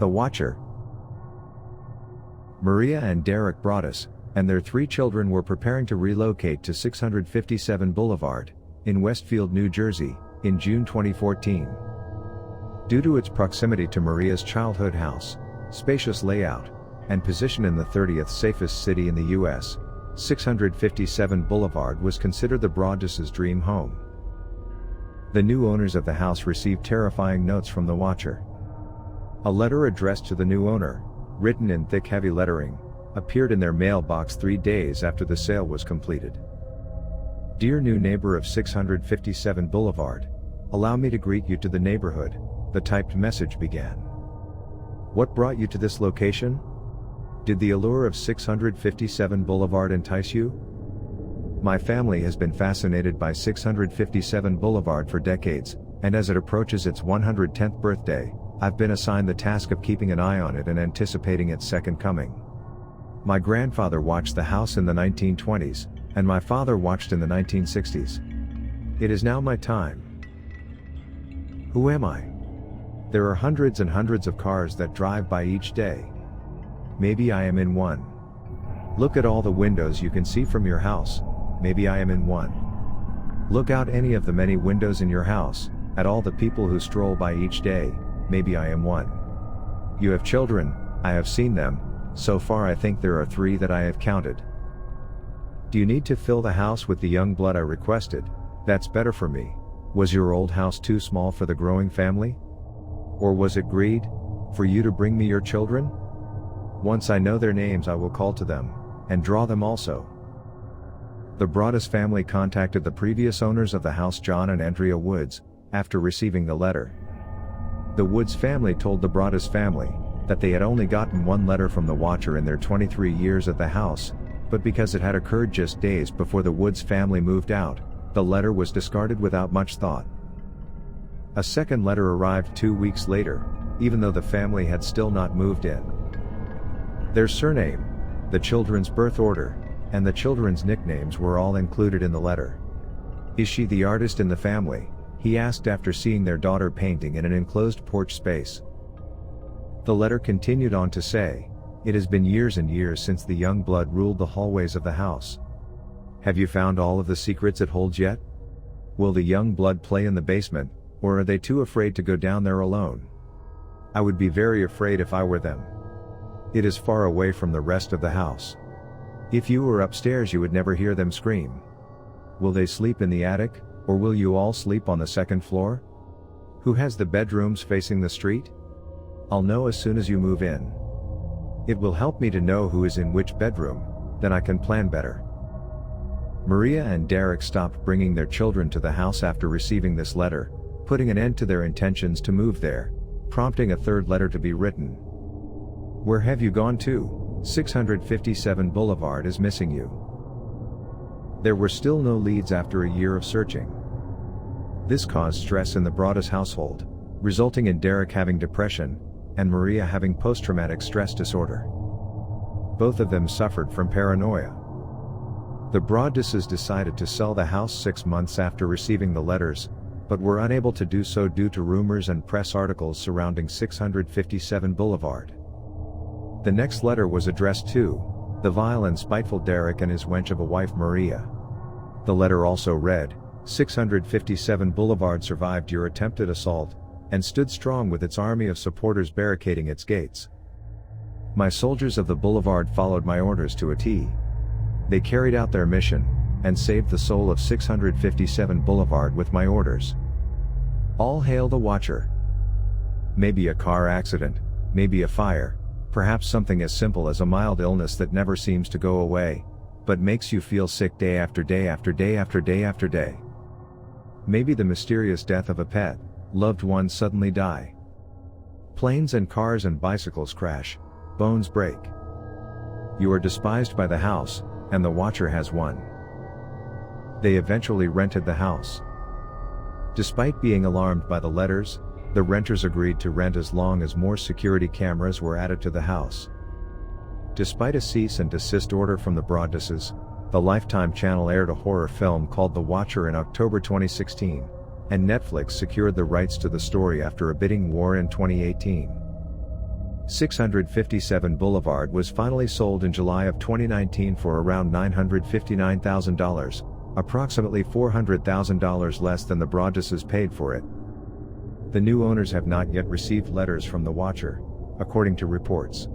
The Watcher. Maria and Derek Broaddus and their 3 children were preparing to relocate to 657 Boulevard, in Westfield, New Jersey, in June 2014. Due to its proximity to Maria's childhood house, spacious layout, and position in the 30th safest city in the U.S., 657 Boulevard was considered the Broaddus' dream home. The new owners of the house received terrifying notes from the Watcher. A letter addressed to the new owner, written in thick heavy lettering, appeared in their mailbox 3 days after the sale was completed. Dear new neighbor of 657 Boulevard, allow me to greet you to the neighborhood, the typed message began. What brought you to this location? Did the allure of 657 Boulevard entice you? My family has been fascinated by 657 Boulevard for decades, and as it approaches its 110th birthday, I've been assigned the task of keeping an eye on it and anticipating its second coming. My grandfather watched the house in the 1920s, and my father watched in the 1960s. It is now my time. Who am I? There are hundreds and hundreds of cars that drive by each day. Maybe I am in one. Look at all the windows you can see from your house. Maybe I am in one. Look out any of the many windows in your house, at all the people who stroll by each day. Maybe I am one. You have children, I have seen them. So far I think there are 3 that I have counted. Do you need to fill the house with the young blood I requested? That's better for me. Was your old house too small for the growing family? Or was it greed, for you to bring me your children? Once I know their names I will call to them, and draw them also. The Broaddus family contacted the previous owners of the house, John and Andrea Woods, after receiving the letter. The Woods family told the Broaddus family that they had only gotten 1 letter from the Watcher in their 23 years at the house, but because it had occurred just days before the Woods family moved out, the letter was discarded without much thought. A second letter arrived 2 weeks later, even though the family had still not moved in. Their surname, the children's birth order, and the children's nicknames were all included in the letter. Is she the artist in the family? He asked after seeing their daughter painting in an enclosed porch space. The letter continued on to say, it has been years and years since the young blood ruled the hallways of the house. Have you found all of the secrets it holds yet? Will the young blood play in the basement, or are they too afraid to go down there alone? I would be very afraid if I were them. It is far away from the rest of the house. If you were upstairs you would never hear them scream. Will they sleep in the attic, or will you all sleep on the second floor? Who has the bedrooms facing the street? I'll know as soon as you move in. It will help me to know who is in which bedroom, then I can plan better. Maria and Derek stopped bringing their children to the house after receiving this letter, putting an end to their intentions to move there, prompting a third letter to be written. Where have you gone to? 657 Boulevard is missing you. There were still no leads after a year of searching. This caused stress in the Broaddus household, resulting in Derek having depression, and Maria having post-traumatic stress disorder. Both of them suffered from paranoia. The Broadduses decided to sell the house 6 months after receiving the letters, but were unable to do so due to rumors and press articles surrounding 657 Boulevard. The next letter was addressed to the vile and spiteful Derek and his wench of a wife Maria. The letter also read, 657 Boulevard survived your attempted assault, and stood strong with its army of supporters barricading its gates. My soldiers of the Boulevard followed my orders to a T. They carried out their mission, and saved the soul of 657 Boulevard with my orders. All hail the Watcher. Maybe a car accident, maybe a fire, perhaps something as simple as a mild illness that never seems to go away, but makes you feel sick day after day after day after day after day. Maybe the mysterious death of a pet, loved ones suddenly die. Planes and cars and bicycles crash, bones break. You are despised by the house, and the Watcher has won. They eventually rented the house. Despite being alarmed by the letters, the renters agreed to rent as long as more security cameras were added to the house. Despite a cease and desist order from the Broadduses, the Lifetime channel aired a horror film called The Watcher in October 2016, and Netflix secured the rights to the story after a bidding war in 2018. 657 Boulevard was finally sold in July of 2019 for around $959,000, approximately $400,000 less than the Broadduses paid for it. The new owners have not yet received letters from the watcher, according to reports.